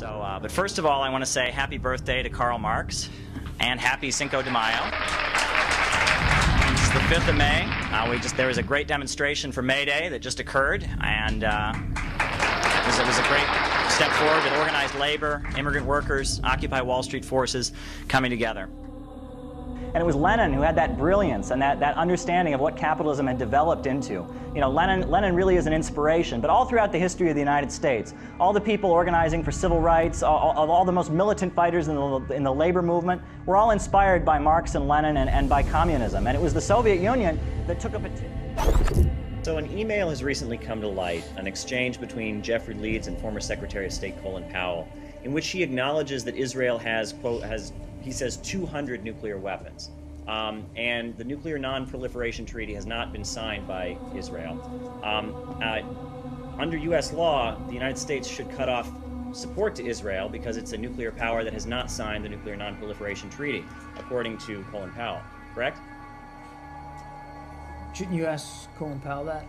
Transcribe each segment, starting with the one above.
But first of all, I want to say happy birthday to Karl Marx and happy Cinco de Mayo. It's the 5th of May. There was a great demonstration for May Day that just occurred, and it was a great step forward with organized labor, immigrant workers, Occupy Wall Street forces coming together. And it was Lenin who had that brilliance and that understanding of what capitalism had developed into. You know, Lenin really is an inspiration, but all throughout the history of the United States, all the people organizing for civil rights, all the most militant fighters in the labor movement, were all inspired by Marx and Lenin and by communism. And it was the Soviet Union that took up a... So an email has recently come to light, an exchange between Jeffrey Leeds and former Secretary of State Colin Powell, in which he acknowledges that Israel has, quote, he says 200 nuclear weapons. And the Nuclear Non-Proliferation Treaty has not been signed by Israel. Under U.S. law, the United States should cut off support to Israel because it's a nuclear power that has not signed the Nuclear Non-Proliferation Treaty, according to Colin Powell, correct? Shouldn't you ask Colin Powell that?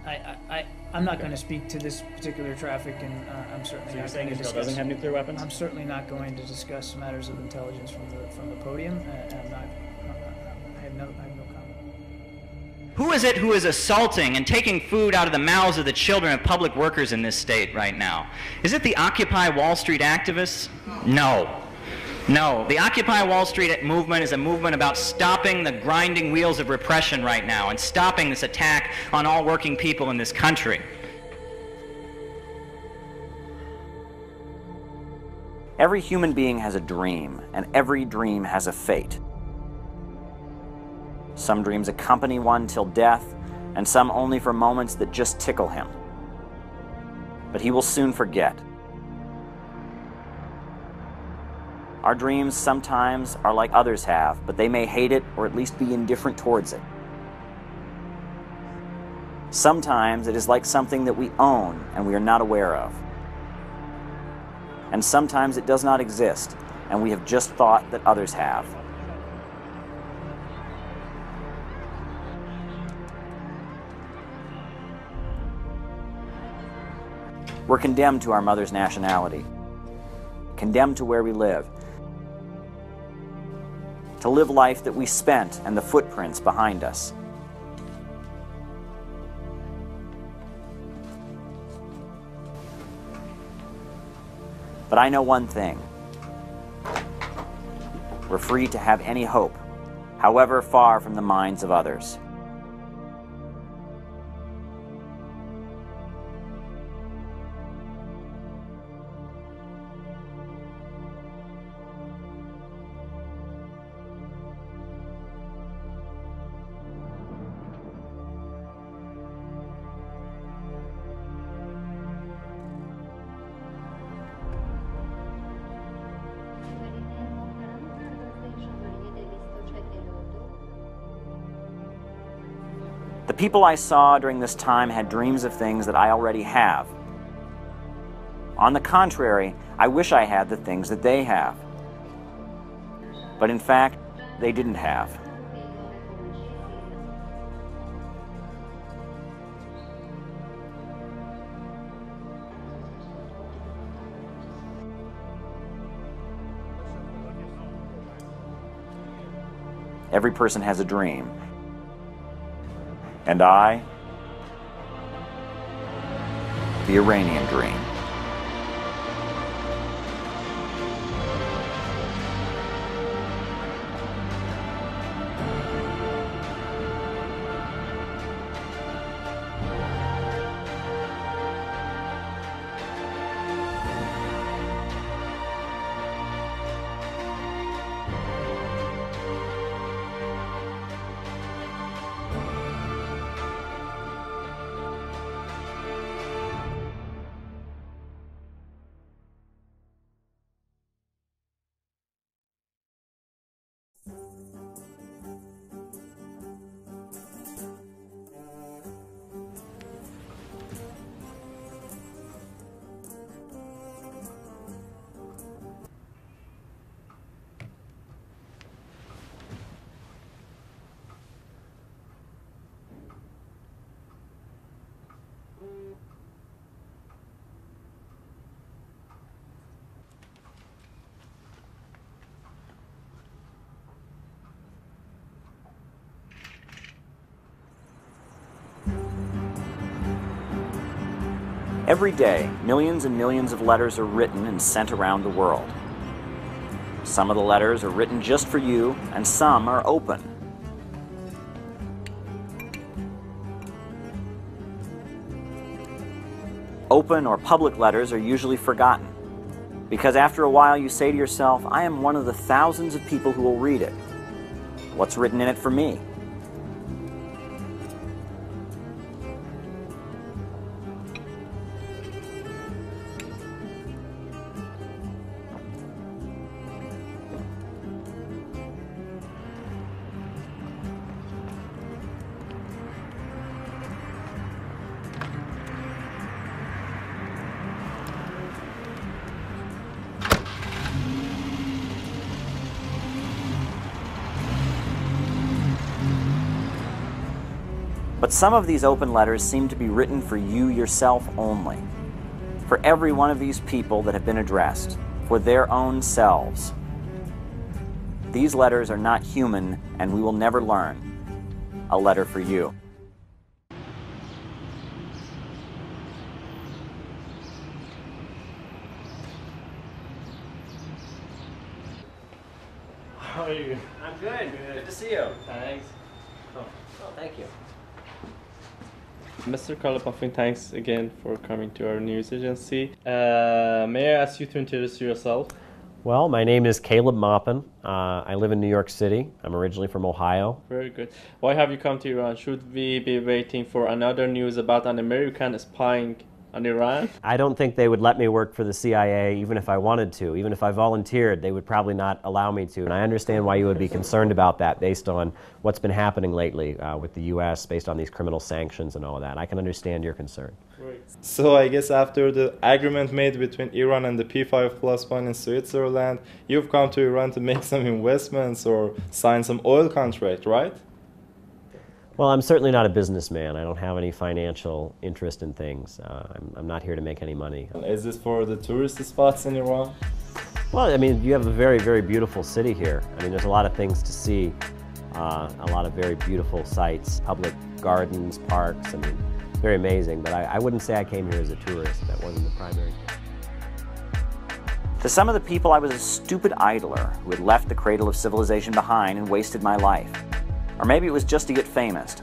I'm not going to speak to this particular traffic, and I'm certainly so not going to discuss... Israel doesn't have nuclear weapons? I'm certainly not going to discuss matters of intelligence from the podium, and I have no comment. Who is it who is assaulting and taking food out of the mouths of the children of public workers in this state right now? Is it the Occupy Wall Street activists? No. No, the Occupy Wall Street movement is a movement about stopping the grinding wheels of repression right now and stopping this attack on all working people in this country. Every human being has a dream, and every dream has a fate. Some dreams accompany one till death, and some only for moments that just tickle him. But he will soon forget. Our dreams sometimes are like others have, but they may hate it or at least be indifferent towards it. Sometimes it is like something that we own and we are not aware of. And sometimes it does not exist, and we have just thought that others have. We're condemned to our mother's nationality, condemned to where we live, to live life that we spent and the footprints behind us. But I know one thing. We're free to have any hope, however far from the minds of others. The people I saw during this time had dreams of things that I already have. On the contrary, I wish I had the things that they have. But in fact, they didn't have. Every person has a dream. And I, the Iranian Dream. Every day, millions and millions of letters are written and sent around the world. Some of the letters are written just for you, and some are open. Open or public letters are usually forgotten, because after a while you say to yourself, I am one of the thousands of people who will read it. What's written in it for me? But some of these open letters seem to be written for you yourself only, for every one of these people that have been addressed, for their own selves. These letters are not human, and we will never learn. A letter for you. How are you? I'm good. Good to see you. Thanks. Oh, thank you. Mr. Caleb Maupin, thanks again for coming to our news agency. May I ask you to introduce yourself? Well, my name is Caleb Maupin. I live in New York City. I'm originally from Ohio. Very good. Why have you come to Iran? Should we be waiting for another news about an American spying on Iran? I don't think they would let me work for the CIA even if I wanted to. Even if I volunteered, they would probably not allow me to. And I understand why you would be concerned about that based on what's been happening lately with the U.S., based on these criminal sanctions and all of that. I can understand your concern. Right. So I guess after the agreement made between Iran and the P5+1 in Switzerland, you've come to Iran to make some investments or sign some oil contract, right? Well, I'm certainly not a businessman. I don't have any financial interest in things. I'm not here to make any money. Is this for the tourist spots in Iran? Well, I mean, you have a very, very beautiful city here. I mean, there's a lot of things to see, a lot of very beautiful sights, public gardens, parks. I mean, very amazing. But I wouldn't say I came here as a tourist. That wasn't the primary. To some of the people, I was a stupid idler who had left the cradle of civilization behind and wasted my life. Or maybe it was just to get famous.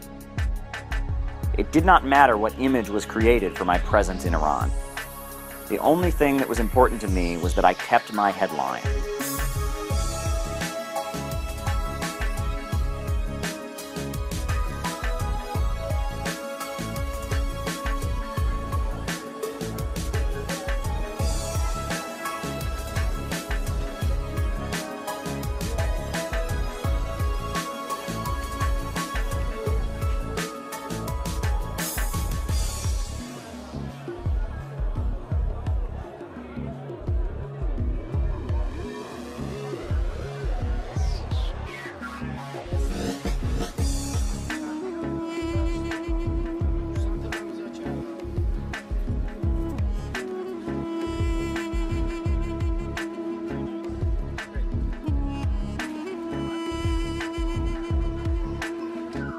It did not matter what image was created for my presence in Iran. The only thing that was important to me was that I kept my headline.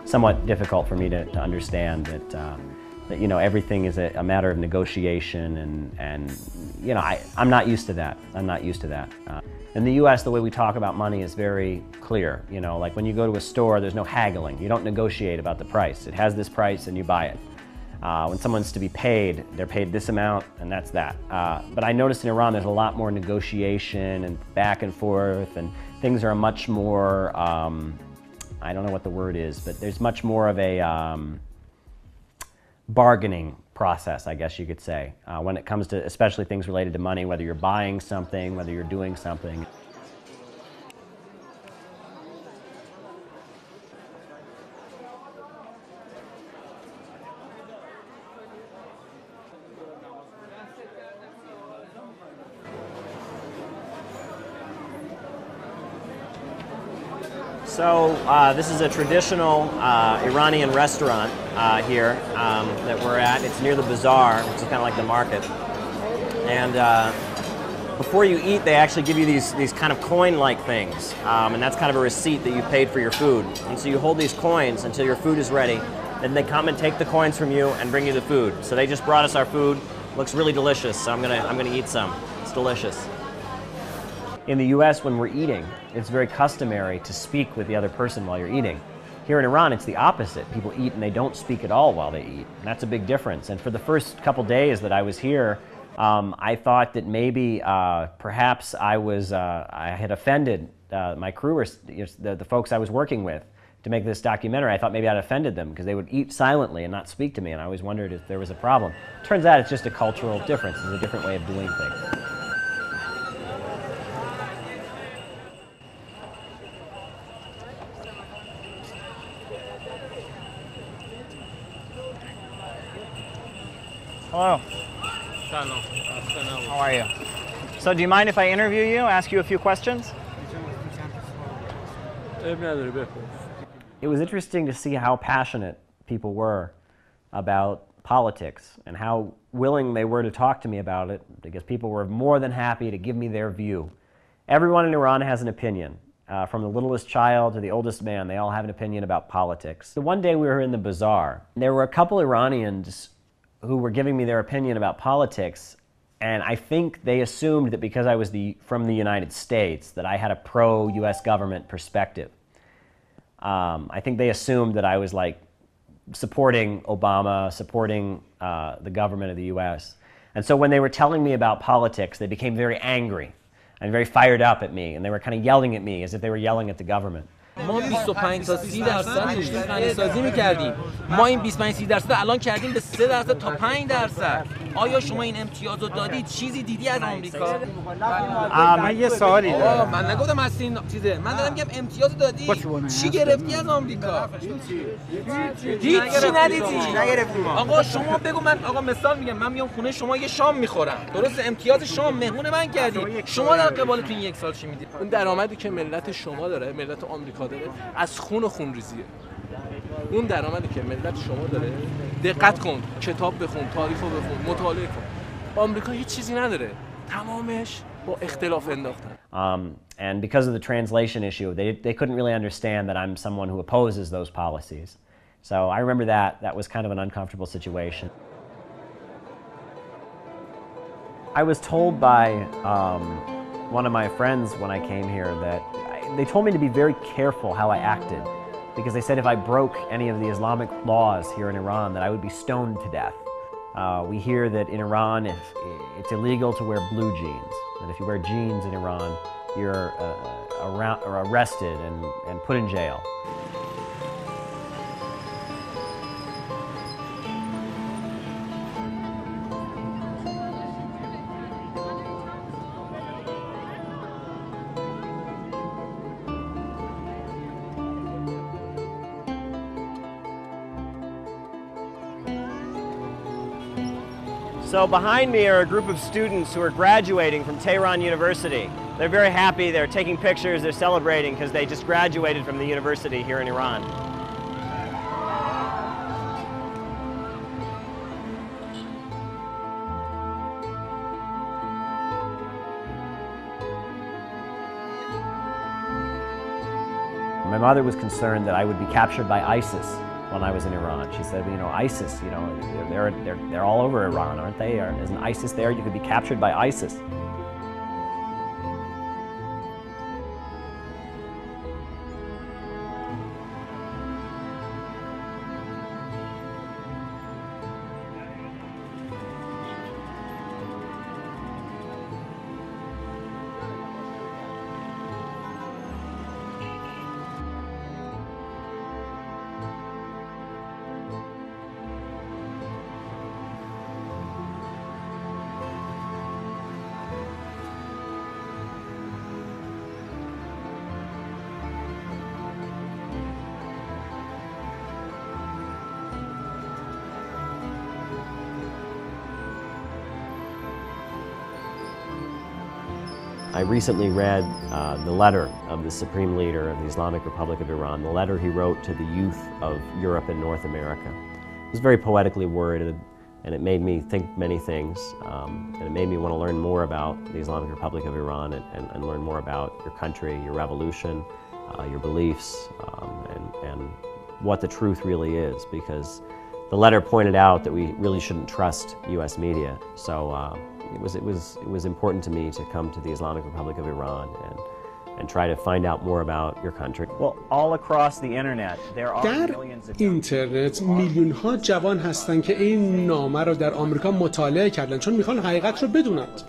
Somewhat difficult for me to understand that you know, everything is a matter of negotiation, and you know, I'm not used to that. I'm not used to that. In the U.S., the way we talk about money is very clear. You know, like when you go to a store, there's no haggling. You don't negotiate about the price. It has this price and you buy it. When someone's to be paid, they're paid this amount and that's that. But I noticed in Iran there's a lot more negotiation and back and forth, and things are much more, I don't know what the word is, but there's much more of a bargaining process, I guess you could say, when it comes to especially things related to money, whether you're buying something, whether you're doing something. So this is a traditional Iranian restaurant here that we're at. It's near the bazaar, which is kind of like the market. And before you eat, they actually give you these kind of coin-like things. And that's kind of a receipt that you paid for your food. And so you hold these coins until your food is ready. Then they come and take the coins from you and bring you the food. So they just brought us our food. Looks really delicious, so I'm gonna eat some. It's delicious. In the US, when we're eating, it's very customary to speak with the other person while you're eating. Here in Iran, it's the opposite. People eat and they don't speak at all while they eat. And that's a big difference. And for the first couple days that I was here, I thought that maybe perhaps I had offended my crew or the folks I was working with to make this documentary. I thought maybe I'd offended them because they would eat silently and not speak to me, and I always wondered if there was a problem. Turns out it's just a cultural difference. It's a different way of doing things. Hello. How are you? So do you mind if I interview you, ask you a few questions? It was interesting to see how passionate people were about politics and how willing they were to talk to me about it, because people were more than happy to give me their view. Everyone in Iran has an opinion. From the littlest child to the oldest man, they all have an opinion about politics. So one day we were in the bazaar. There were a couple Iranians who were giving me their opinion about politics, and I think they assumed that because I was from the United States that I had a pro-US government perspective. I think they assumed that I was like supporting Obama, supporting the government of the US. And so when they were telling me about politics, they became very angry and very fired up at me, and they were kind of yelling at me as if they were yelling at the government. ما 25 تا 30% کشتی غنیسازی می‌کردیم. ما این 25-30% الان کردیم به 3% تا 5%. آیا شما این امتیاز رو دادید؟ چیزی دیدی از آمریکا؟ من یه سوالی دارم. من نگفتم هستین چیزه. من دارم میگم امتیاز دادی. چی گرفتی از آمریکا؟ هیچی ندیدی. نگرفتیم. آقا شما بگو، من آقا مثال میگم، من میام خونه شما یه شام میخورم. درست امتیاز شام مهمون من کردی. شما در قبالتون یک سال چی میدید؟ اون درآمدی که ملت شما داره، ملت آمریکا داره، از خون و خونریزیه. اون درآمدی که ملت شما داره، دقت کن، کتاب بخون، تاریخو بخون، مطالعه کن. آمریکا هیچ چیزی نداره. تمامش با اختلاف انداختن. And because of the translation issue, they couldn't really understand that I'm someone who opposes those policies. So I remember that was kind of an uncomfortable situation. I was told by one of my friends when I came here that they told me to be very careful how I acted, because they said if I broke any of the Islamic laws here in Iran that I would be stoned to death. We hear that in Iran it's illegal to wear blue jeans, that if you wear jeans in Iran you're arrested and put in jail. So behind me are a group of students who are graduating from Tehran University. They're very happy, they're taking pictures, they're celebrating because they just graduated from the university here in Iran. My mother was concerned that I would be captured by ISIS when I was in Iran. She said, you know, ISIS, you know, they're all over Iran, aren't they? Isn't ISIS there? You could be captured by ISIS. I recently read the letter of the Supreme Leader of the Islamic Republic of Iran, the letter he wrote to the youth of Europe and North America. It was very poetically worded, and it made me think many things, and it made me want to learn more about the Islamic Republic of Iran and learn more about your country, your revolution, your beliefs, and what the truth really is, because the letter pointed out that we really shouldn't trust U.S. media. So it was important to me to come to the Islamic Republic of Iran and try to find out more about your country. Well, all across the internet, there are در millions of اینترنت میلیون ها جوان هستن که این نامه رو در آمریکا مطالعه کردن چون میخوان حقیقت رو بدونند.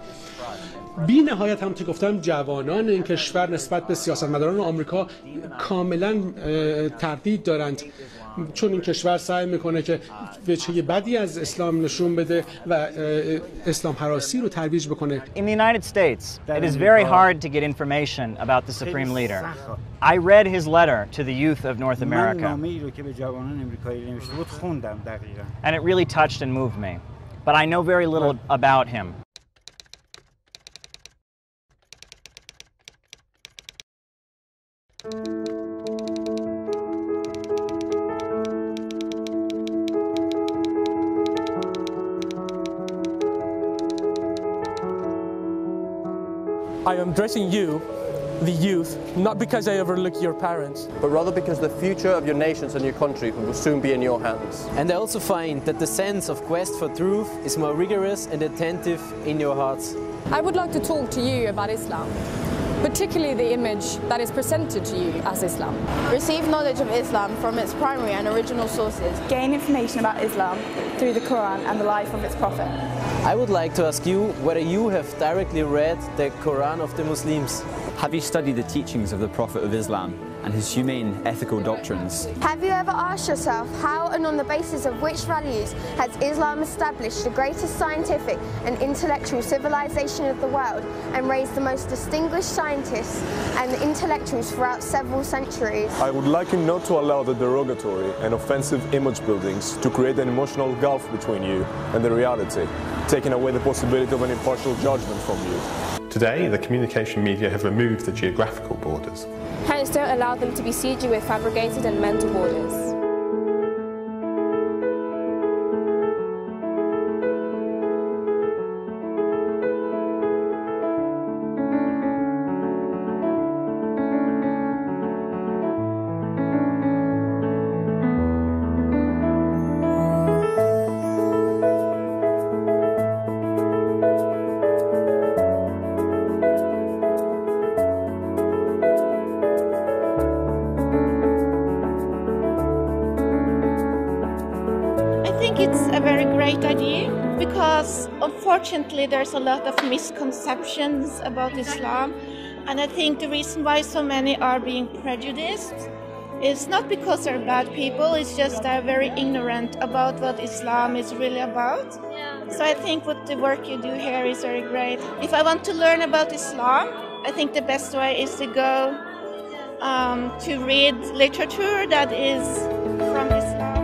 بی نهایت هم که گفتم جوانان این کشور نسبت به سیاستمداران آمریکا کاملا تردید دارند چون این کشور سعی میکنه که وجهه بدی از اسلام نشون بده و اسلام هراسی رو ترویج بکنه. In the United States, it is very hard to get information about the supreme leader. I read his letter to the youth of North America. And it really touched and moved me. But I know very little about him. I am addressing you, the youth, not because I overlook your parents, but rather because the future of your nations and your country will soon be in your hands. And I also find that the sense of quest for truth is more rigorous and attentive in your hearts. I would like to talk to you about Islam, particularly the image that is presented to you as Islam. Receive knowledge of Islam from its primary and original sources. Gain information about Islam through the Quran and the life of its prophet. I would like to ask you whether you have directly read the Quran of the Muslims. Have you studied the teachings of the Prophet of Islam and his humane ethical doctrines? Have you ever asked yourself how and on the basis of which values has Islam established the greatest scientific and intellectual civilization of the world and raised the most distinguished scientists and intellectuals throughout several centuries? I would like you not to allow the derogatory and offensive image buildings to create an emotional gulf between you and the reality, taking away the possibility of an impartial judgment from you. Today, the communication media have removed the geographical borders. Hence, don't allow them to besiege you with fabricated and mental borders. It's a very great idea because unfortunately there's a lot of misconceptions about Islam, and I think the reason why so many are being prejudiced is not because they're bad people, it's just they're very ignorant about what Islam is really about. So I think what the work you do here is very great. If I want to learn about Islam, I think the best way is to go to read literature that is from Islam.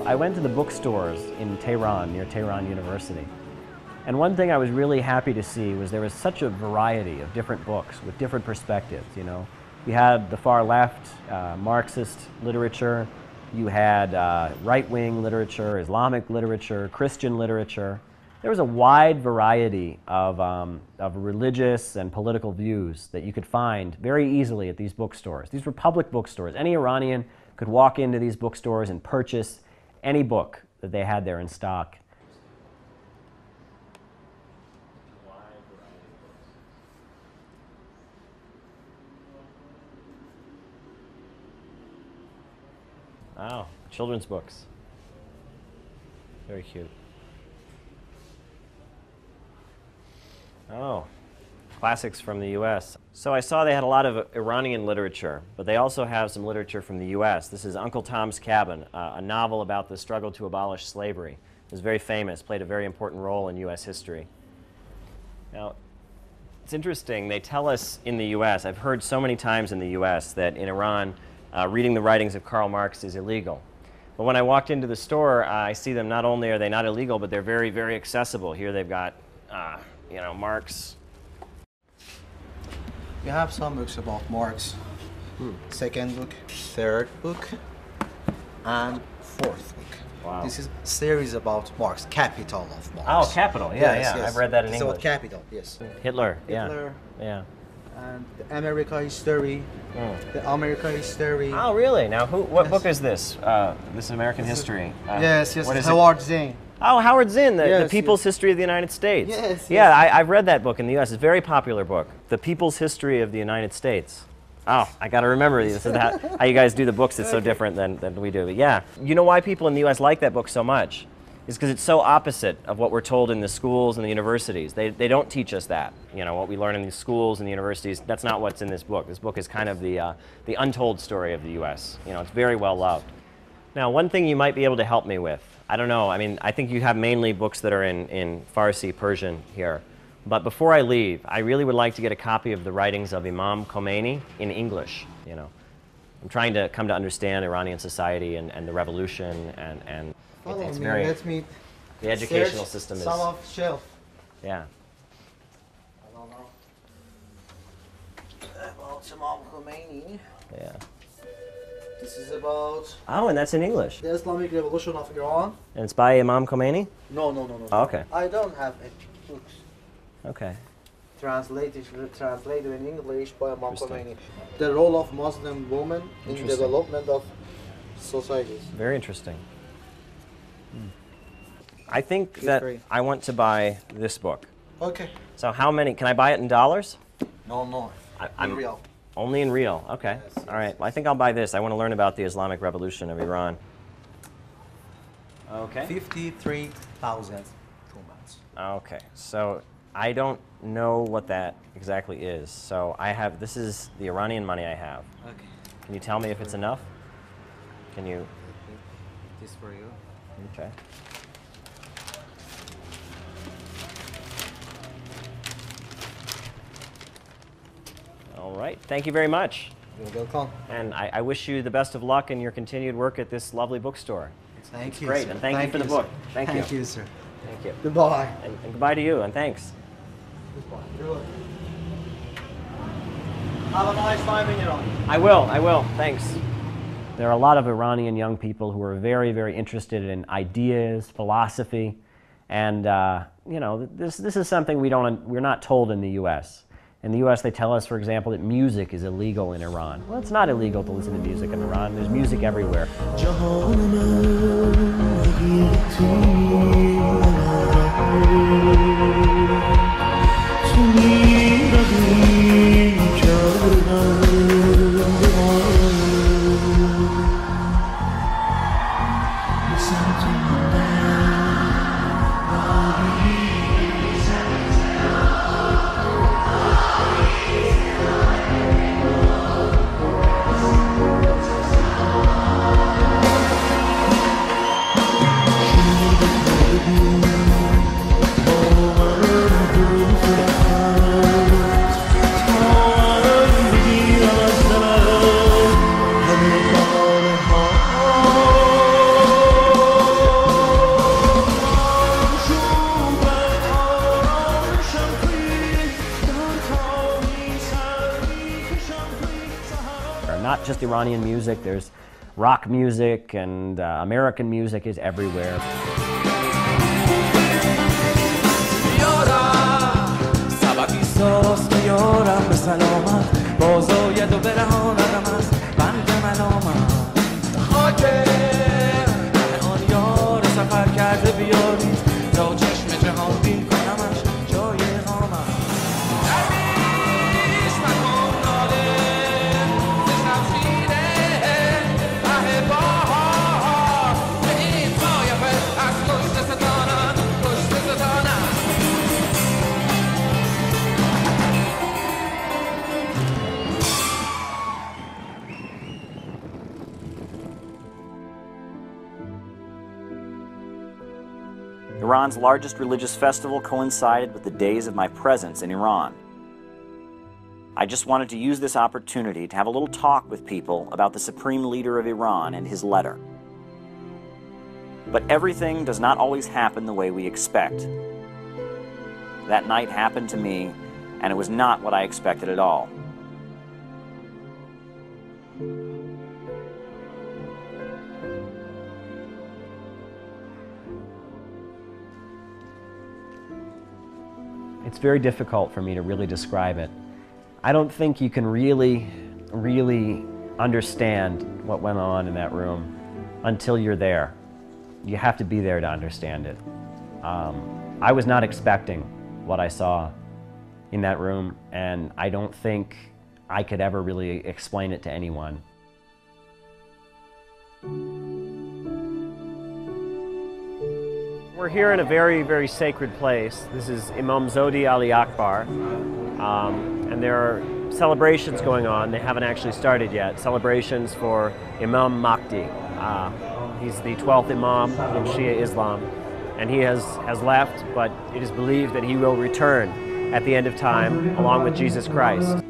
I went to the bookstores in Tehran, near Tehran University. And one thing I was really happy to see was there was such a variety of different books with different perspectives, you know. You had the far left, Marxist literature, you had right-wing literature, Islamic literature, Christian literature. There was a wide variety of religious and political views that you could find very easily at these bookstores. These were public bookstores. Any Iranian could walk into these bookstores and purchase any book that they had there in stock. Wow, children's books. Very cute. Oh, classics from the US. So I saw they had a lot of Iranian literature, but they also have some literature from the U.S. This is Uncle Tom's Cabin, a novel about the struggle to abolish slavery. It was very famous, played a very important role in U.S. history. Now, it's interesting, they tell us in the U.S., I've heard so many times in the U.S. that in Iran, reading the writings of Karl Marx is illegal. But when I walked into the store, I see them, not only are they not illegal, but they're very, very accessible. Here they've got, you know, Marx. We have some books about Marx. Second book, third book, and fourth book. Wow. This is a series about Marx, Capital of Marx. Oh, Capital, yeah, yes, yeah. yes. I've read that in it's English. About Capital, yes. Hitler, Hitler, yeah. And the America history, the America history. Oh, really? Now, what book is this? This American history? Yes, what is Howard Zinn. Oh, Howard Zinn, the Yes, People's History of the United States. Yes, yeah, yes. I've read that book in the U.S. It's a very popular book. The People's History of the United States. Oh, I got to remember this. Is how you guys do the books. It's so different than we do. But yeah, you know why people in the U.S. like that book so much? It's because it's so opposite of what we're told in the schools and the universities. They don't teach us that. You know, what we learn in the schools and the universities, that's not what's in this book. This book is kind of the untold story of the U.S. You know, it's very well loved. Now, one thing you might be able to help me with, I don't know, I mean, I think you have mainly books that are in Farsi, Persian here. But before I leave, I really would like to get a copy of the writings of Imam Khomeini in English, you know. I'm trying to come to understand Iranian society and the revolution and it's very, Let me the educational system is, some of shelf. Yeah. I don't know. About Imam Khomeini. Yeah. This is about... Oh, and that's in English. The Islamic Revolution of Iran. And it's by Imam Khomeini? No. Oh, okay. I don't have any books. Okay. Translated in English by Imam Khomeini. The role of Muslim women in development of societies. Very interesting. I think that I want to buy this book. Okay. So how many, can I buy it in dollars? No. I'm real. Only in real, okay. Yes. All right, well, I think I'll buy this. I want to learn about the Islamic Revolution of Iran. Okay. 53,000 months. Okay, so I don't know what that exactly is. So I have, this is the Iranian money I have. Okay. Can you tell me if it's enough? Can you? This for you. Okay. All right, thank you very much. You're welcome. And I wish you the best of luck in your continued work at this lovely bookstore. Thank you, Great, sir. and thank you for the book. Thank you. Thank you, sir. Thank you. Goodbye. And goodbye to you, and thanks. Goodbye. Have a nice time in Iran. I will, thanks. There are a lot of Iranian young people who are very, very interested in ideas, philosophy, and you know, this is something we're not told in the U.S. In the U.S., they tell us, for example, that music is illegal in Iran. Well, it's not illegal to listen to music in Iran. There's music everywhere. Not just Iranian music, there's rock music, and American music is everywhere. Iran's largest religious festival coincided with the days of my presence in Iran. I just wanted to use this opportunity to have a little talk with people about the supreme leader of Iran and his letter. But everything does not always happen the way we expect. That night happened to me, and it was not what I expected at all. It's very difficult for me to really describe it. I don't think you can really understand what went on in that room until you're there. You have to be there to understand it. I was not expecting what I saw in that room, and I don't think I could ever really explain it to anyone. We're here in a very, very sacred place. This is Imam Zodi Ali Akbar, and there are celebrations going on. They haven't actually started yet. Celebrations for Imam Mahdi. He's the 12th Imam in Shia Islam, and he has left, but it is believed that he will return at the end of time along with Jesus Christ.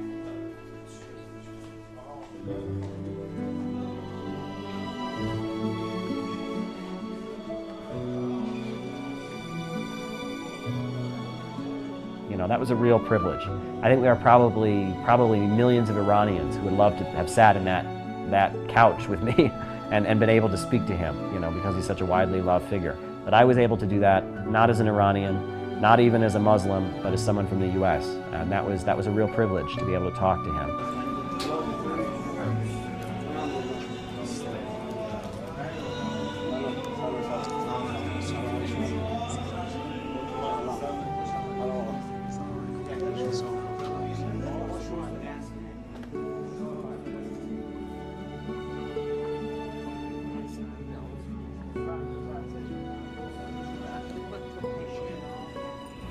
You know, that was a real privilege. I think there are probably millions of Iranians who would love to have sat in that couch with me and been able to speak to him, you know, because he's such a widely loved figure. But I was able to do that not as an Iranian, not even as a Muslim, but as someone from the U.S. And that was a real privilege to be able to talk to him.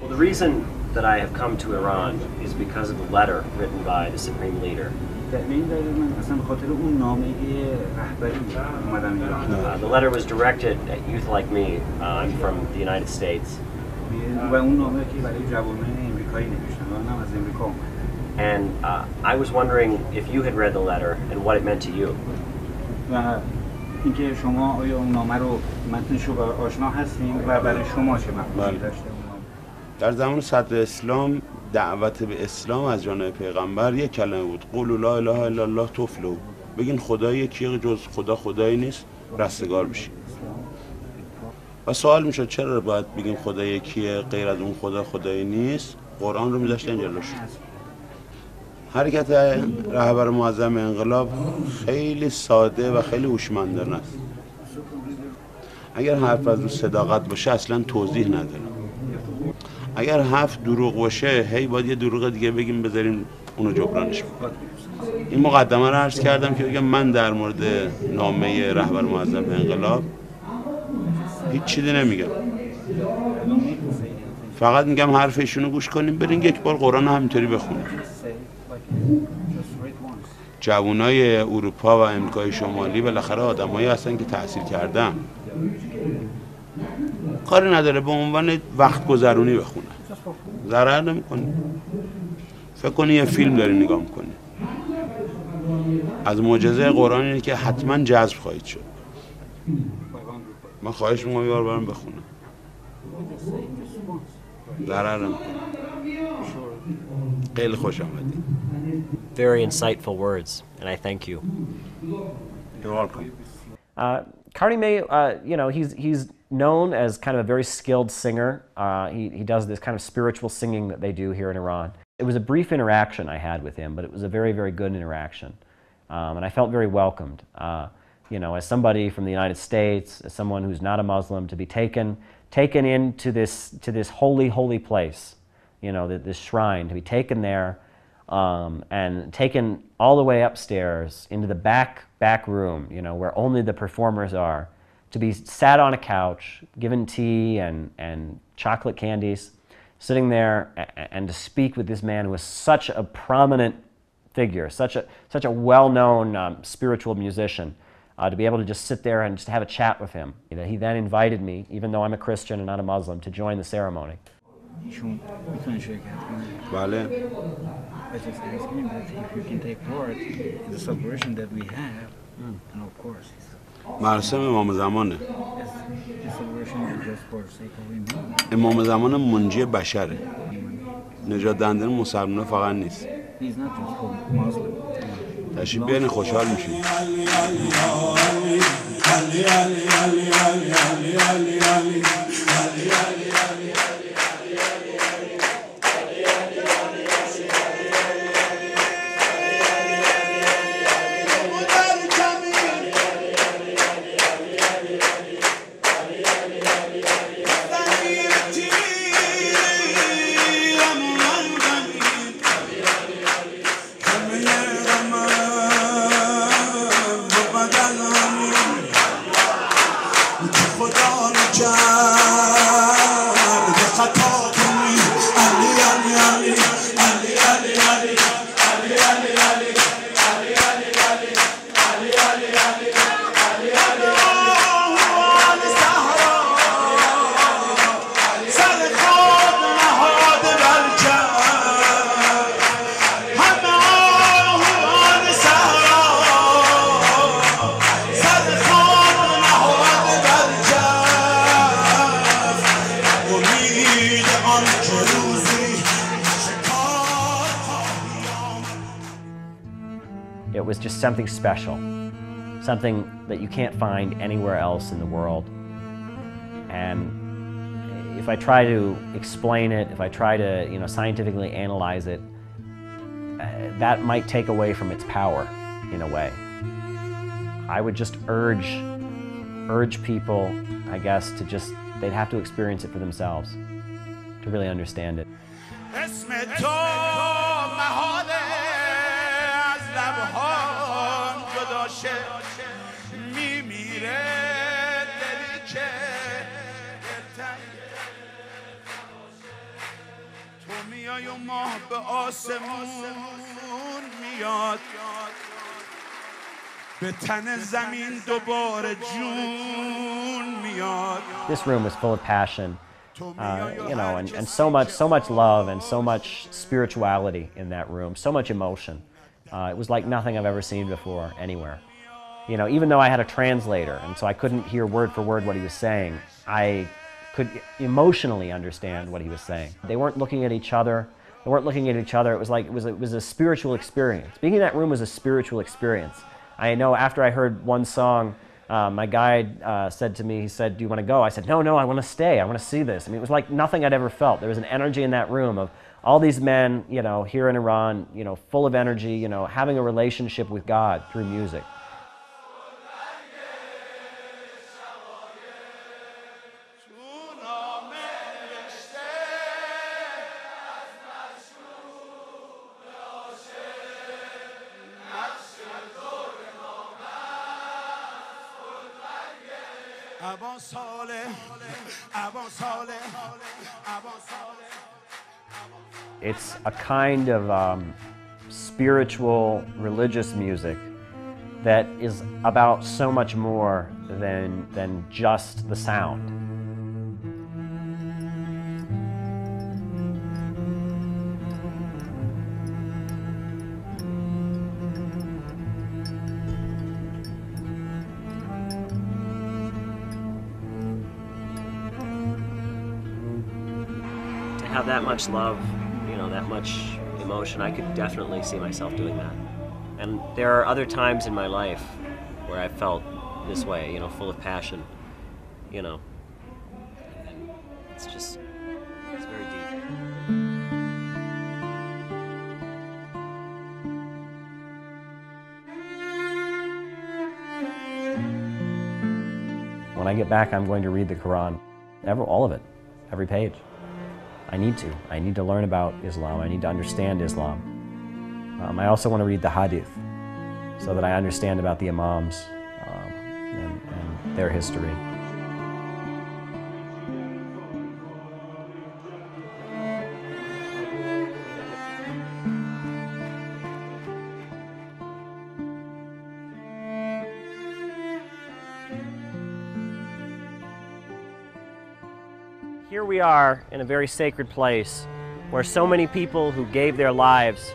Well, the reason that I have come to Iran is because of a letter written by the Supreme Leader. The letter was directed at youth like me. I'm from the United States. And I was wondering if you had read the letter and what it meant to you. در زمان صدر اسلام دعوت به اسلام از جانب پیغمبر یک کلمه بود: قولوا لا اله الا الله تفلحوا. بگین خدا یکیه، جز خدا خدایی نیست، رستگار بشین. و سوال میشد چرا باید بگیم خدا یکیه، غیر از اون خدا خدایی نیست؟ قرآن رو میذاشتن جلوش. حرکت رهبر معظم انقلاب خیلی ساده و خیلی هوشمندانه است. اگر حرف از رو صداقت باشه اصلا توضیح نداره. اگر حرف دروغ باشه هی باید یه دروغ دیگه بگیم بذاریم اونو جبرانش کنیم. این مقدمه رو عرض کردم که بگم من در مورد نامه رهبر معظم انقلاب هیچ چیزی نمیگم. فقط میگم حرف ایشونو گوش کنیم، برین یک بار قرآن همینطوری بخونیم. جوانای اروپا و امریکای شمالی بالاخره آدمایی هستن که تحصیل کردن. کاری نداره به عنوان وقت گذرونی بخونه. ضرر نمیکنه. فکر کنی یه فیلم داری نگاه میکنی. از معجزه قرآن اینه که حتما جذب خواهید شد. من خواهش میکنم یه بار برام بخونه. ضرر نمیکنه. خیلی خوش آمدید. Very insightful words, and I thank you. You're welcome. Khamei, you know, he's known as kind of a very skilled singer. He does this kind of spiritual singing that they do here in Iran. It was a brief interaction I had with him, but it was a very, very good interaction. And I felt very welcomed. You know, as somebody from the United States, as someone who's not a Muslim, to be taken into this holy place, you know, this shrine, to be taken there, and taken all the way upstairs into the back room, you know, where only the performers are, to be sat on a couch, given tea and chocolate candies, sitting there and to speak with this man who was such a prominent figure, such a well-known spiritual musician. to be able to just sit there and just have a chat with him. He then invited me, even though I'm a Christian and not a Muslim, to join the ceremony. But just asking if you can take part in the celebration that we have, and of course. مراسم امام زمانه. The celebration is just for the sake of remembering. امام زمان منجی بشره. نجات دهنده مسلمان فقط نیست. He's not just for Muslim. تشریف بیارین خوشحال میشین. It was just something special, something that you can't find anywhere else in the world. And if I try to explain it, if I try to, scientifically analyze it, that might take away from its power in a way. I would just urge people, I guess, to just, they'd have to experience it for themselves to really understand it. This room was full of passion, and so much love and so much spirituality in that room, so much emotion. It was like nothing I've ever seen before anywhere. Even though I had a translator, and so I couldn't hear word for word what he was saying, I could emotionally understand what he was saying. They weren't looking at each other. They weren't looking at each other. It was like it was a spiritual experience. Being in that room was a spiritual experience. I know after I heard one song, my guide said to me, he said, "Do you want to go?" I said, "No, I want to stay. I want to see this." I mean, it was like nothing I'd ever felt. There was an energy in that room of all these men, here in Iran, full of energy, having a relationship with God through music. It's a kind of spiritual, religious music that is about so much more than just the sound. To have that much love, that much emotion, I could definitely see myself doing that. And there are other times in my life where I felt this way, full of passion, and it's very deep. When I get back, I'm going to read the Quran, all of it, every page. I need to learn about Islam. I need to understand Islam. I also want to read the Hadith so that I understand about the Imams and their history. Here we are in a very sacred place where so many people who gave their lives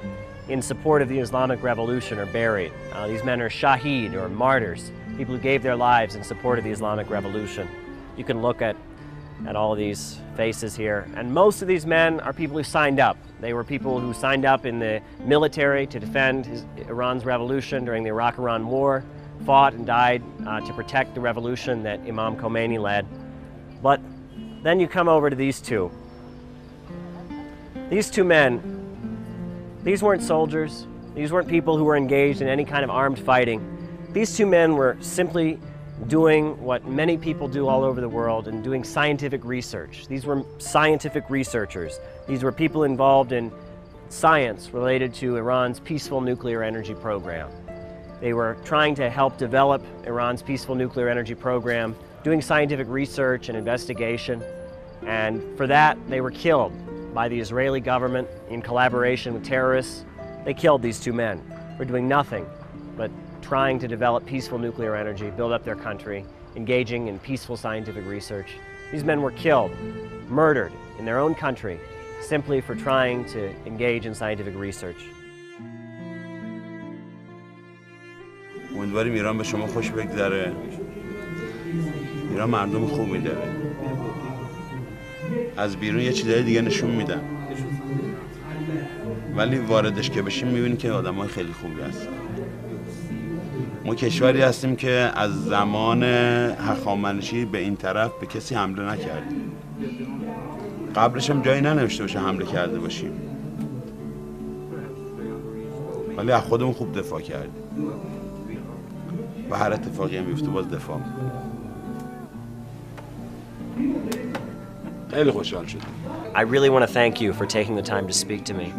in support of the Islamic Revolution are buried. These men are shaheed, or martyrs, people who gave their lives in support of the Islamic Revolution. You can look at all of these faces here, and most of these men are people who signed up. They were people who signed up in the military to defend Iran's revolution during the Iraq-Iran War, fought and died to protect the revolution that Imam Khomeini led. But then you come over to these two. These two men, these weren't soldiers. These weren't people who were engaged in any kind of armed fighting. These two men were simply doing what many people do all over the world and doing scientific research. These were scientific researchers. These were people involved in science related to Iran's peaceful nuclear energy program. They were trying to help develop Iran's peaceful nuclear energy program, doing scientific research and investigation, and for that they were killed by the Israeli government in collaboration with terrorists. They killed these two men for doing nothing but trying to develop peaceful nuclear energy, build up their country, engaging in peaceful scientific research. These men were killed, murdered in their own country, simply for trying to engage in scientific research. امیدواریم ایران به شما خوش بگذره. ایران مردم خوبی داره. از بیرون یه چیزای دیگه نشون میدن. ولی واردش که بشیم میبینیم که آدمای خیلی خوبی هستن. ما کشوری هستیم که از زمان هخامنشی به این طرف به کسی حمله نکردیم. قبلش هم جایی ننوشته باشه حمله کرده باشیم. ولی از خودمون خوب دفاع کردیم. و هر اتفاقی هم بیفته باز دفاع میکنیم. خیلی خوشحال شدم. I really want to thank you for taking the time to speak to me.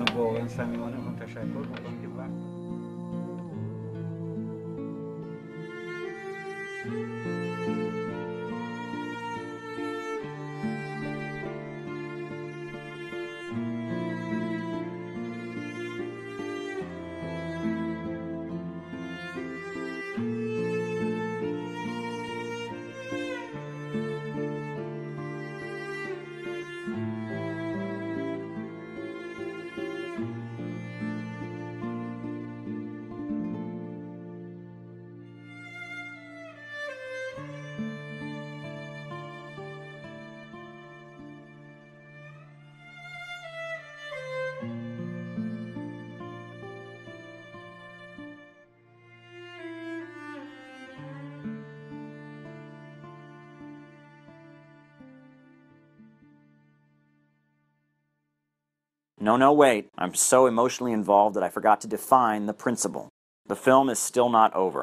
No, wait. I'm so emotionally involved that I forgot to define the principle. The film is still not over.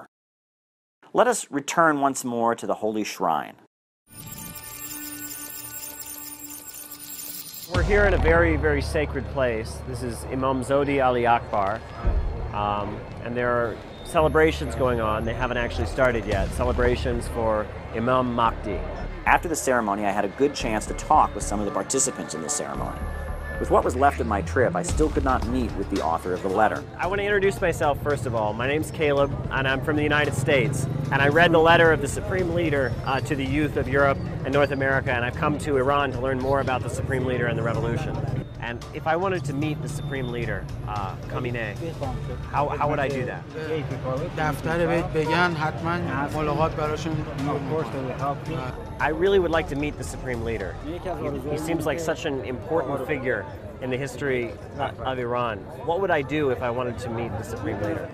Let us return once more to the Holy Shrine. We're here in a very, very sacred place. This is Imam Zodi Ali Akbar, and there are celebrations going on. They haven't actually started yet. Celebrations for Imam Mahdi. After the ceremony, I had a good chance to talk with some of the participants in the ceremony. With what was left of my trip, I still could not meet with the author of the letter. I want to introduce myself first of all. My name's Caleb, and I'm from the United States. And I read the letter of the Supreme Leader to the youth of Europe and North America, and I've come to Iran to learn more about the Supreme Leader and the revolution. And if I wanted to meet the Supreme Leader, Khamei, how would I do that? I really would like to meet the Supreme Leader. He seems like such an important figure in the history of Iran. What would I do if I wanted to meet the Supreme Leader?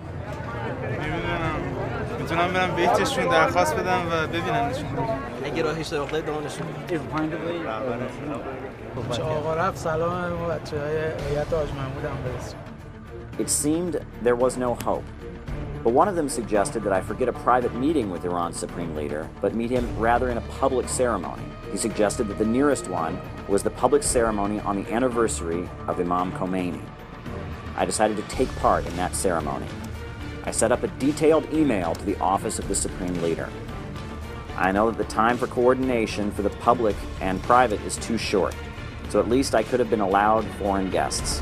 It seemed there was no hope. But one of them suggested that I forget a private meeting with Iran's Supreme Leader, but meet him rather in a public ceremony. He suggested that the nearest one was the public ceremony on the anniversary of Imam Khomeini. I decided to take part in that ceremony. I set up a detailed email to the office of the Supreme Leader. I know that the time for coordination for the public and private is too short, so at least I could have been allowed foreign guests.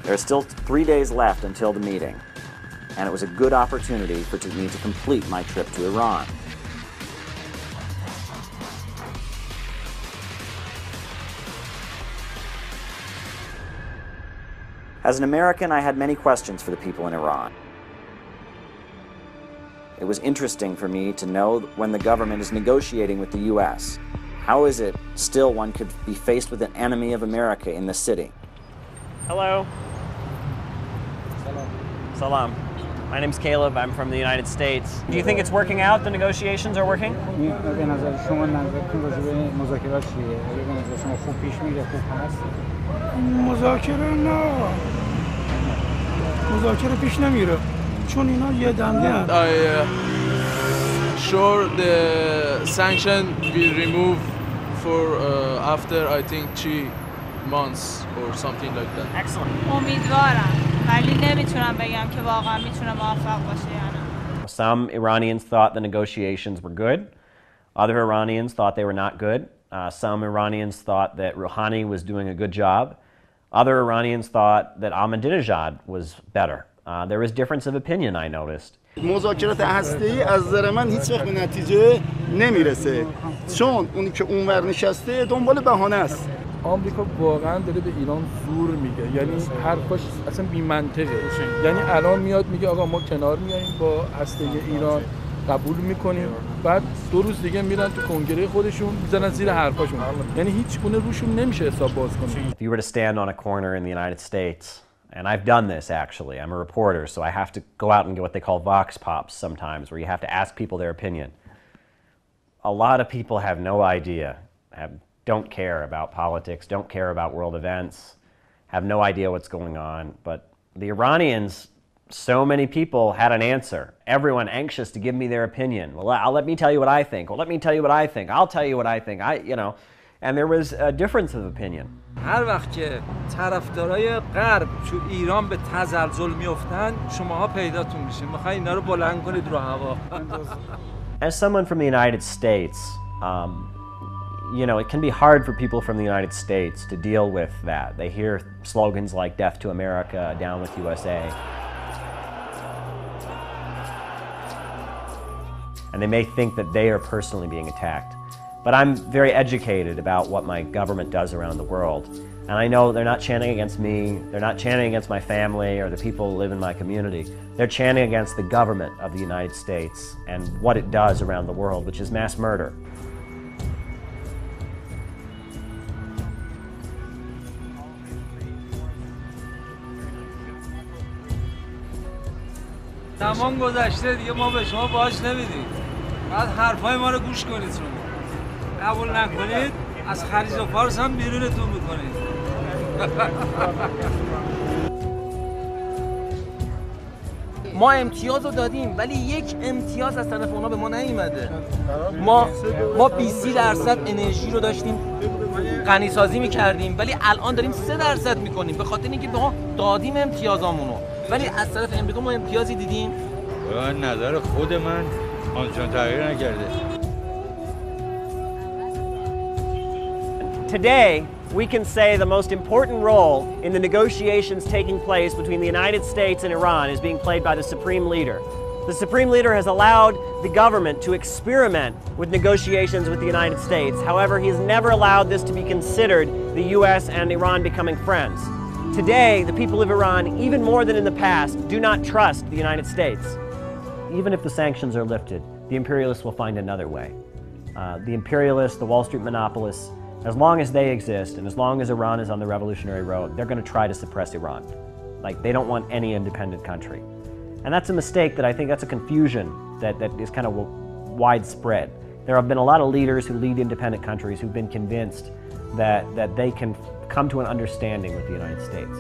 There are still 3 days left until the meeting, and it was a good opportunity for me to complete my trip to Iran. As an American, I had many questions for the people in Iran. It was interesting for me to know when the government is negotiating with the U.S., how is it still one could be faced with an enemy of America in the city? Hello. Salam. My name's Caleb. I'm from the United States. Do you think it's working out? The negotiations are working? Sure, the sanction will remove for after I think 3 months or something like that. Excellent. Some Iranians thought the negotiations were good. Other Iranians thought they were not good. Some Iranians thought that Rouhani was doing a good job. Other Iranians thought that Ahmadinejad was better. There was difference of opinion, I noticed. مذاکرات هسته‌ای از نظر من هیچ وقت به نتیجه نمیرسه چون اونی که اونور نشسته دنبال بهانه است. آمریکا واقعا داره به ایران زور میگه، یعنی حرفاش اصلا بی منطقه. یعنی الان میاد میگه آقا ما کنار میاییم با هسته ایران قبول میکنیم، بعد 2 روز دیگه میرن تو کنگره خودشون میزنن زیر حرفاشون، یعنی هیچ گونه روشون نمیشه حساب باز کنه. If you were to stand on a corner in the United States, and I've done this actually, I'm a reporter, so I have to go out and get what they call vox pops sometimes, where you have to ask people their opinion. A lot of people have no idea, don't care about politics, don't care about world events, have no idea what's going on. But the Iranians, so many people had an answer. Everyone anxious to give me their opinion. Well, let me tell you what I think. Well, let me tell you what I think. I'll tell you what I think. And there was a difference of opinion. هر وقت که طرفدارای غرب تو ایران به تزلزل میافتن شماها پیداتون میشه میخواین اینا رو بلند کنید رو هوا. As someone from the United States, it can be hard for people from the United States to deal with that. They hear slogans like "Death to America," "Down with USA," and they may think that they are personally being attacked. But I'm very educated about what my government does around the world. And I know they're not chanting against me, they're not chanting against my family or the people who live in my community. They're chanting against the government of the United States and what it does around the world, which is mass murder. تمام گذشته دیگه ما به شما باج نمیدیم. بعد حرفای ما رو گوش کنید شما. قبول نکنید از خلیج و فارس هم بیرونتون میکنید. ما امتیاز رو دادیم ولی یک امتیاز از طرف اونا به ما نیومده. ما 20% انرژی رو داشتیم غنی سازی میکردیم ولی الان داریم 3% میکنیم به خاطر اینکه ما دادیم امتیازامونو، ولی از طرف امریکا ما امتیازی دیدیم؟ نظر خود من آنچنان تغییر نکرده. Today, we can say the most important role in the negotiations taking place between the United States and Iran is being played by the Supreme Leader. The Supreme Leader has allowed the government to experiment with negotiations with the United States. However, he has never allowed this to be considered the U.S. and Iran becoming friends. Today, the people of Iran, even more than in the past, do not trust the United States. Even if the sanctions are lifted, the imperialists will find another way. The imperialists, the Wall Street monopolists, as long as they exist and as long as Iran is on the revolutionary road, they're going to try to suppress Iran. Like, they don't want any independent country. And that's a mistake that I think that's a confusion that is kind of widespread. There have been a lot of leaders who lead independent countries who've been convinced that they can come to an understanding with the United States.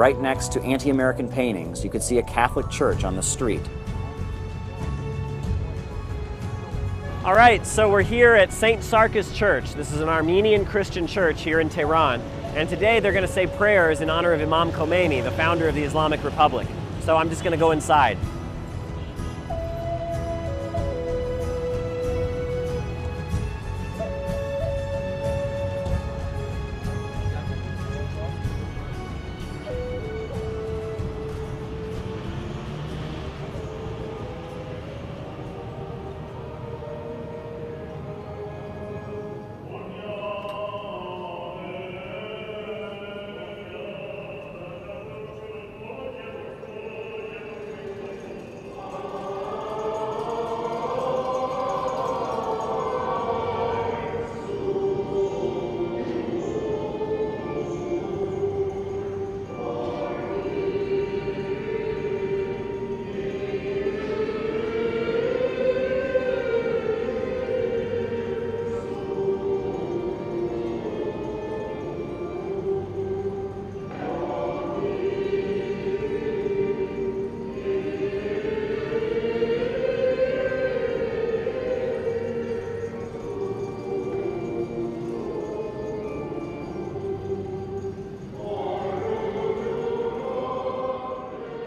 Right next to anti-American paintings, you could see a Catholic church on the street. All right, so we're here at St. Sarkis Church. This is an Armenian Christian church here in Tehran. And today they're going to say prayers in honor of Imam Khomeini, the founder of the Islamic Republic. So I'm just going to go inside.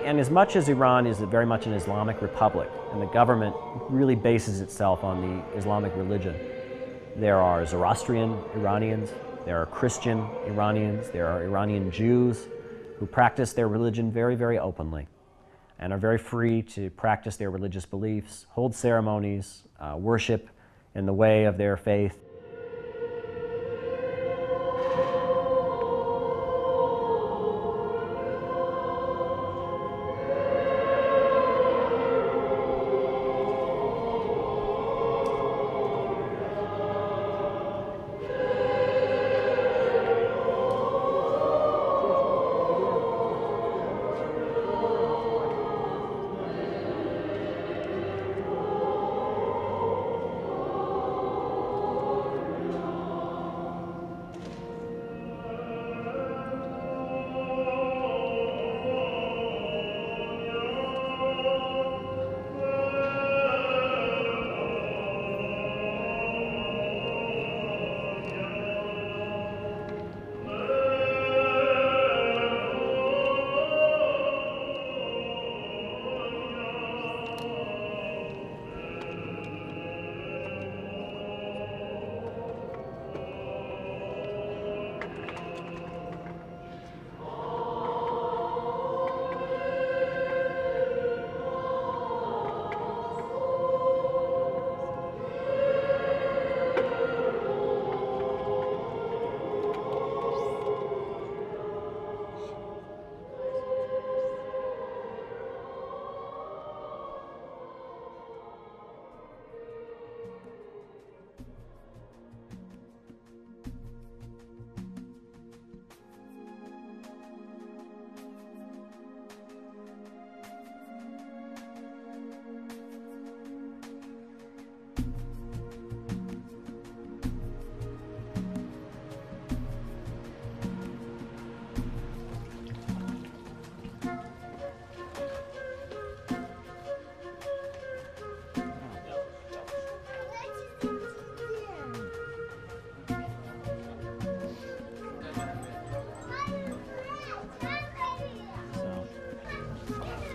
And as much as Iran is very much an Islamic republic, and the government really bases itself on the Islamic religion, there are Zoroastrian Iranians, there are Christian Iranians, there are Iranian Jews who practice their religion very, very openly and are very free to practice their religious beliefs, hold ceremonies, worship in the way of their faith.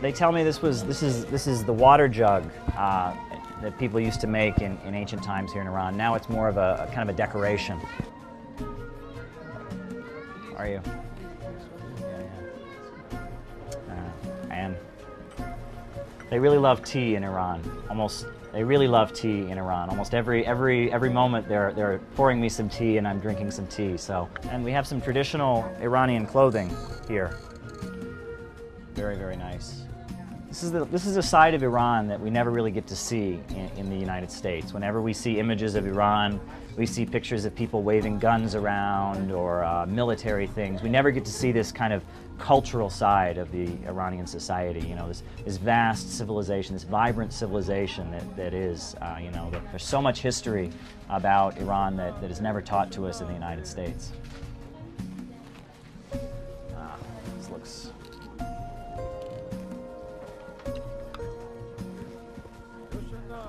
They tell me this is the water jug that people used to make in ancient times here in Iran. Now it's more of a kind of a decoration. Are you? And they really love tea in Iran. They really love tea in Iran. Almost every moment they're pouring me some tea and I'm drinking some tea. So, and we have some traditional Iranian clothing here. Very, very nice. This is a side of Iran that we never really get to see in the United States. Whenever we see images of Iran, we see pictures of people waving guns around or military things. We never get to see this kind of cultural side of the Iranian society. You know, this vast civilization, this vibrant civilization that is. You know, there's so much history about Iran that is never taught to us in the United States. This looks.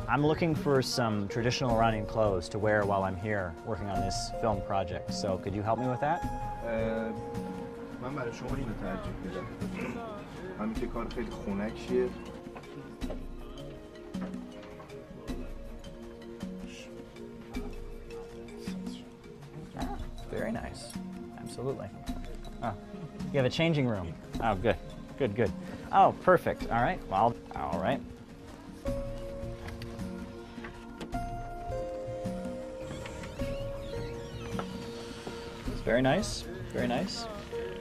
I'm looking for some traditional Iranian clothes to wear while I'm here working on this film project. So could you help me with that? من برای شما اینو ترجیح میدم. همین که کار خیلی خنکیه. Very nice. Absolutely. Oh, you have a changing room. Oh, good. Good, good. Oh, perfect. All right. Well, all right. Very nice, very nice.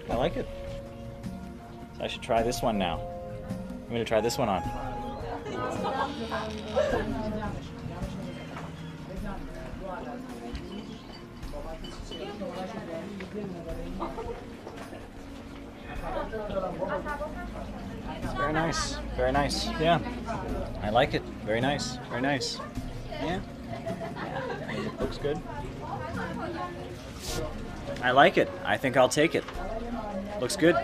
I like it. So I should try this one now. I'm going to try this one on. It's very nice, very nice. Yeah, I like it. Very nice, very nice. Yeah, it looks good. I like it. I think I'll take it. Looks good.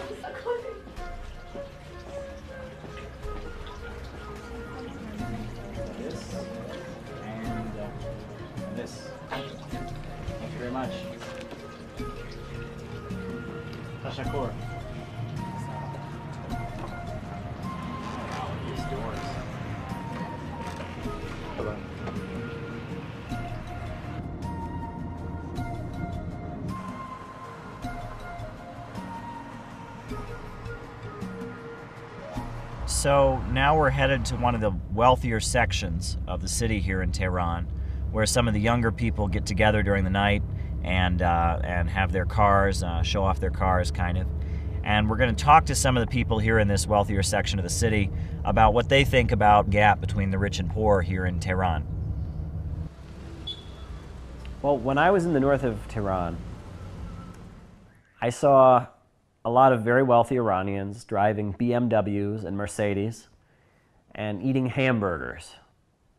This and this. Thank you very much. Tashakkur. So now we're headed to one of the wealthier sections of the city here in Tehran, where some of the younger people get together during the night and have their cars, show off their cars, kind of. And we're going to talk to some of the people here in this wealthier section of the city about what they think about the gap between the rich and poor here in Tehran. Well, when I was in the north of Tehran, I saw a lot of very wealthy Iranians driving BMWs and Mercedes and eating hamburgers.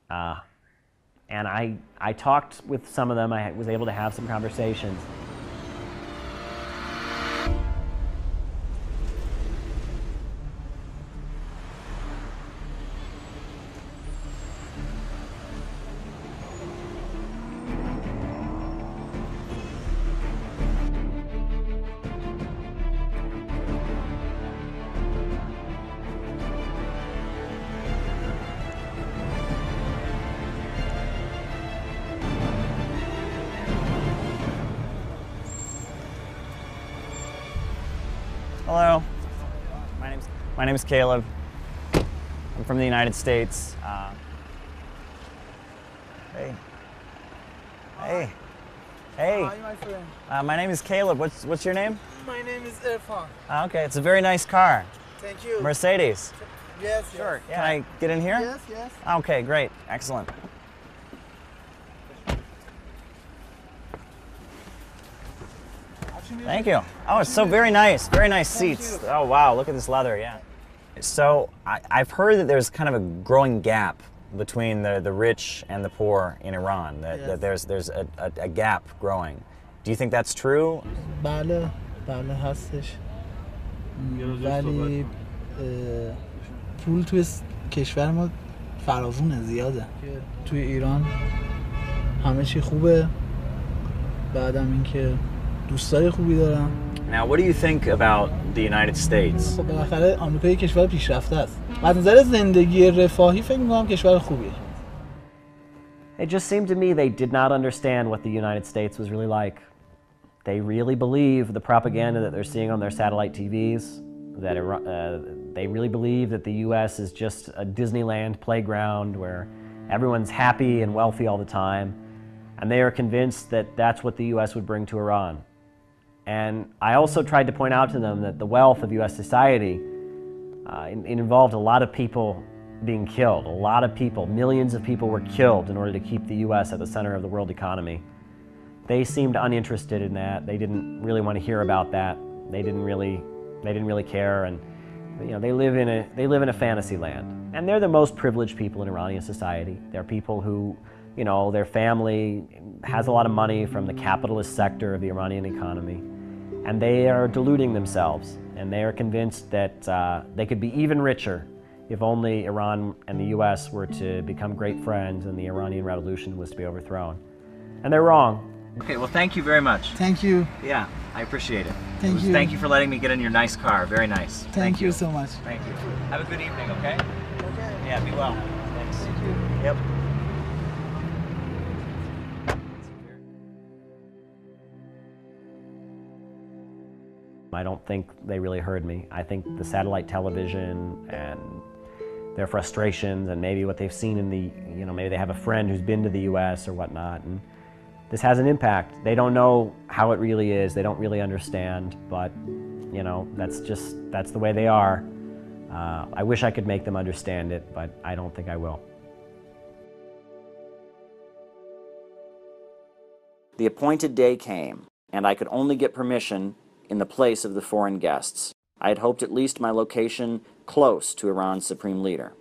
And I talked with some of them. I was able to have some conversations. Hello, my name's Caleb. I'm from the United States. Hey. Hi, my friend. My name is Caleb. What's your name? My name is Irfan. Okay, it's a very nice car. Thank you. Mercedes. Yes, Sure. Can I get in here? Yes, yes. Okay, great. Excellent. Thank you. Oh, it's so very nice. Very nice seats. Oh, wow. Look at this leather. Yeah. So I've heard that there's kind of a growing gap between the rich and the poor in Iran. That there's a gap growing. Do you think that's true? بله هستش. ولی پول توی کشور ما فراوونه زیاده. توی ایران همه چی خوبه. بعدم اینکه دوستای خوبی دارم. Now, what do you think about the United States? خب بالاخره آمریکا یک کشور پیشرفته است. از نظر زندگی رفاهی فکر می‌کنم کشور خوبیه. It just seemed to me they did not understand what the United States was really like. They really believe the propaganda that they're seeing on their satellite TVs, that they really believe that the U.S. is just a Disneyland playground where everyone's happy and wealthy all the time, and they are convinced that that's what the U.S. would bring to Iran. And I also tried to point out to them that the wealth of U.S. society, it involved a lot of people being killed. A lot of people, millions of people were killed in order to keep the U.S. at the center of the world economy. They seemed uninterested in that. They didn't really want to hear about that. They didn't really care. And you know, they live in a fantasy land. And they're the most privileged people in Iranian society. They're people who, you know, their family has a lot of money from the capitalist sector of the Iranian economy. And they are deluding themselves. And they are convinced that they could be even richer if only Iran and the U.S. were to become great friends and the Iranian Revolution was to be overthrown. And they're wrong. Okay, well, thank you very much. Thank you. Yeah, I appreciate it. Thank you. Thank you for letting me get in your nice car. Very nice. Thank you so much. Thank you. Have a good evening, okay? Okay. Yeah, be well. Thanks. Thank you. Yep. I don't think they really heard me. I think the satellite television and their frustrations and maybe what they've seen in the, you know, maybe they have a friend who's been to the U.S. or whatnot, and this has an impact. They don't know how it really is. They don't really understand, but, you know, that's the way they are. I wish I could make them understand it, but I don't think I will. The appointed day came, and I could only get permission in the place of the foreign guests. I had hoped at least my location close to Iran's supreme leader.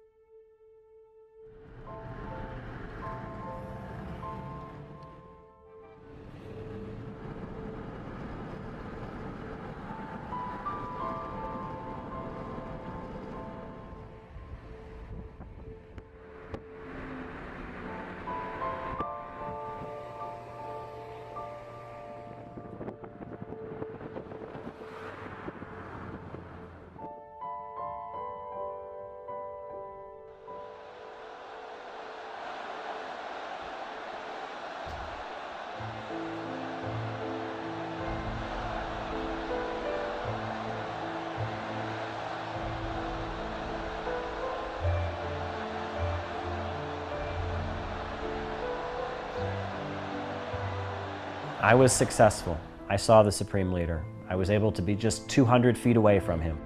I was successful. I saw the Supreme Leader. I was able to be just 200 feet away from him.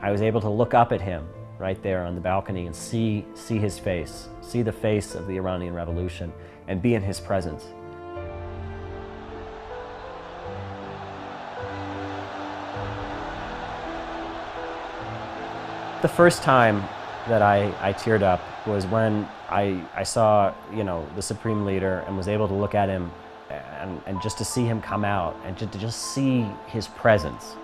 I was able to look up at him right there on the balcony and see his face, see the face of the Iranian Revolution, and be in his presence. The first time that I teared up was when I saw, the Supreme Leader and was able to look at him and just to see him come out and to just see his presence.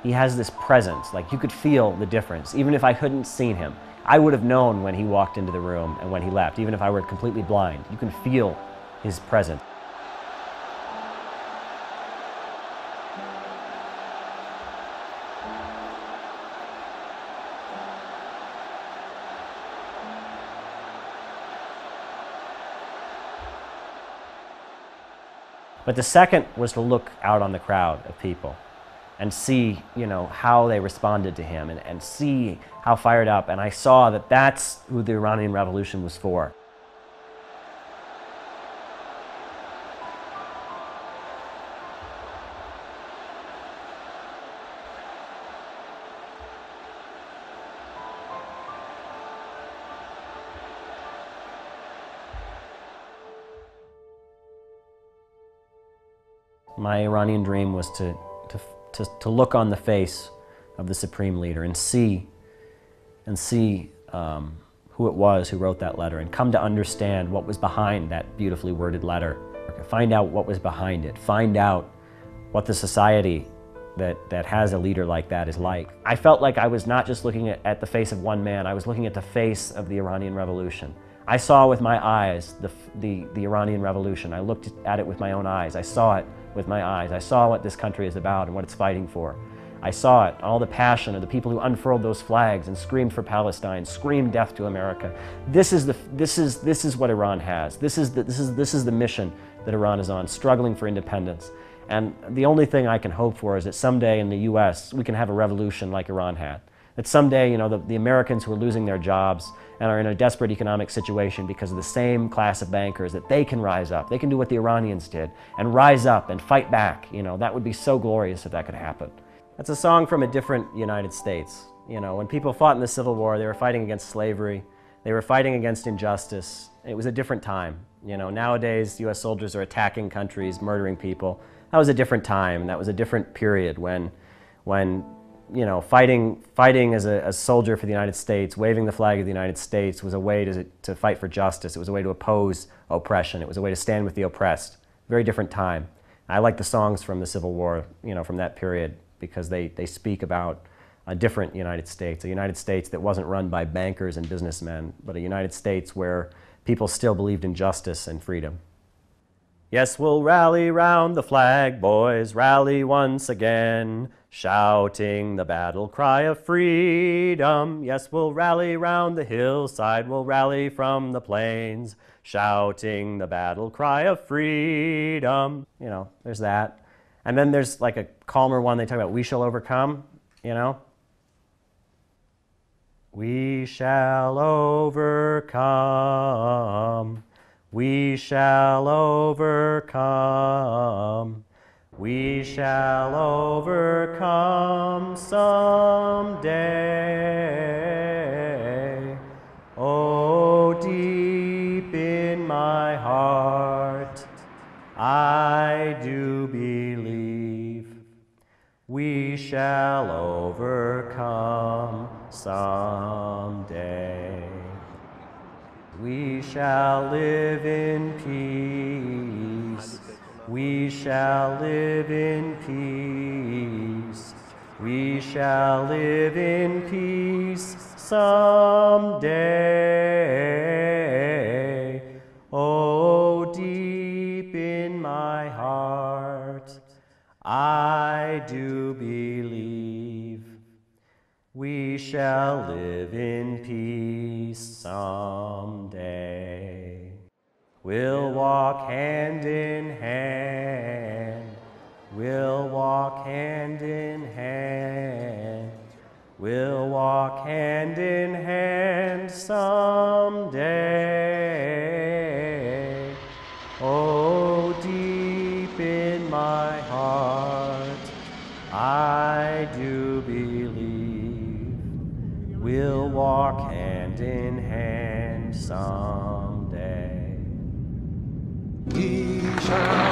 He has this presence, like you could feel the difference. Even if I hadn't seen him, I would have known when he walked into the room and when he left, even if I were completely blind. You can feel his presence. But the second was to look out on the crowd of people and see, how they responded to him and see how fired up. And I saw that that's who the Iranian Revolution was for. My Iranian dream was to look on the face of the Supreme Leader and see who it was who wrote that letter and come to understand what was behind that beautifully worded letter. Find out what was behind it. Find out what the society that has a leader like that is like. I felt like I was not just looking at the face of one man, I was looking at the face of the Iranian Revolution. I saw with my eyes the Iranian Revolution. I looked at it with my own eyes. I saw it with my eyes. I saw what this country is about and what it's fighting for. I saw it, all the passion of the people who unfurled those flags and screamed for Palestine, screamed death to America. This is what Iran has. This is the mission that Iran is on, struggling for independence. And the only thing I can hope for is that someday in the US we can have a revolution like Iran had. That someday, the Americans who are losing their jobs and are in a desperate economic situation because of the same class of bankers, that they can rise up. They can do what the Iranians did and rise up and fight back. That would be so glorious if that could happen. That's a song from a different United States. When people fought in the Civil War, they were fighting against slavery. They were fighting against injustice. It was a different time. Nowadays, US soldiers are attacking countries, murdering people. That was a different time. That was a different period when fighting as a soldier for the United States, waving the flag of the United States was a way to fight for justice. It was a way to oppose oppression. It was a way to stand with the oppressed. Very different time. I like the songs from the Civil War, from that period, because they speak about a different United States, a United States that wasn't run by bankers and businessmen, but a United States where people still believed in justice and freedom. Yes, we'll rally round the flag, boys, rally once again, shouting the battle cry of freedom. Yes, we'll rally round the hillside, we'll rally from the plains, shouting the battle cry of freedom. There's that. And then there's like a calmer one, they talk about we shall overcome, We shall overcome. We shall overcome. We shall overcome someday. Oh, deep in my heart, I do believe we shall overcome someday. We shall live in peace. We shall live in peace. We shall live in peace someday. Oh, deep in my heart, I do believe we shall live in peace someday. We'll walk hand in hand. We'll walk hand in hand. We'll walk hand in hand someday. Oh, deep in my someday. We shall